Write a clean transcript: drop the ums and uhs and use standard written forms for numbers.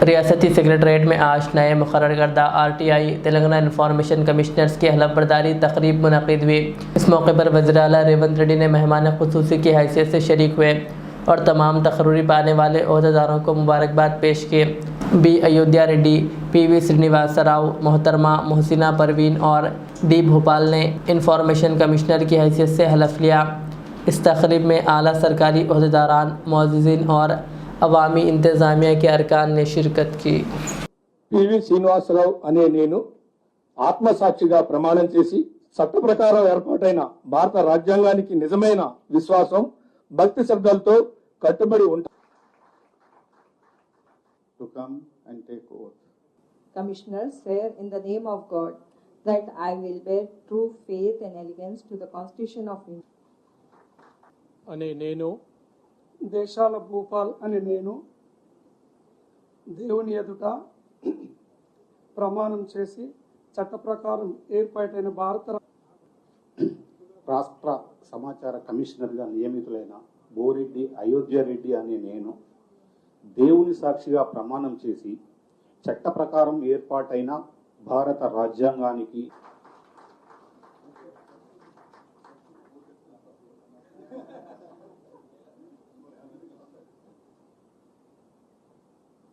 रियासती सेक्रेटरीट में आज नए मुकर्रर करदा RTI तेलंगाना इंफॉर्मेशन कमिश्नर्स की हलफ बर्दारी तकरीब मुनक़िद हुई। इस मौके पर वज़ीर आला रेवंत रेड्डी ने मेहमान ख़ुसूसी की हैसियत से शरीक हुए और तमाम तकर्री पाने वाले ओहदेदारों को मुबारकबाद पेश की। B अयोध्या रेड्डी, PV श्रीनिवास राव, मोहतरमा मोहसिना परवीन और D भोपाल ने इंफॉर्मेशन कमिश्नर की हैसियत से हलफ लिया। इस तकरीब में आला सरकारी ओहदेदारान, मुअज़्ज़िज़ीन और अवामी इंतज़ामिया के अरकान ने शिरकत की। PV శ్రీనివాసరావు అనే నేను ఆత్మసాక్షిగా ప్రమాణం చేసి చట్ట ప్రకారం ఏర్పాటైన భారత రాజ్యాంగానికి నిజమైన విశ్వాసం, భక్తి శ్రద్ధలతో కట్టుబడి ఉంటాను. To come and take oath. Commissioners swear in the name of God that I will bear true faith and allegiance to the Constitution of India. అనే నేను దేశాల భూపాల్ అనే నేను దేవుని ఎదుట ప్రమాణం చేసి చట్ట ప్రకారం ఏర్పాటైన భారత రాష్ట్ర సమాచార కమిషనర్గా నియమితులైన బోరెడ్డి అయోధ్య రెడ్డి అనే నేను దేవుని సాక్షిగా ప్రమాణం చేసి చట్ట ప్రకారం ఏర్పాటైన భారత రాజ్యాంగానికి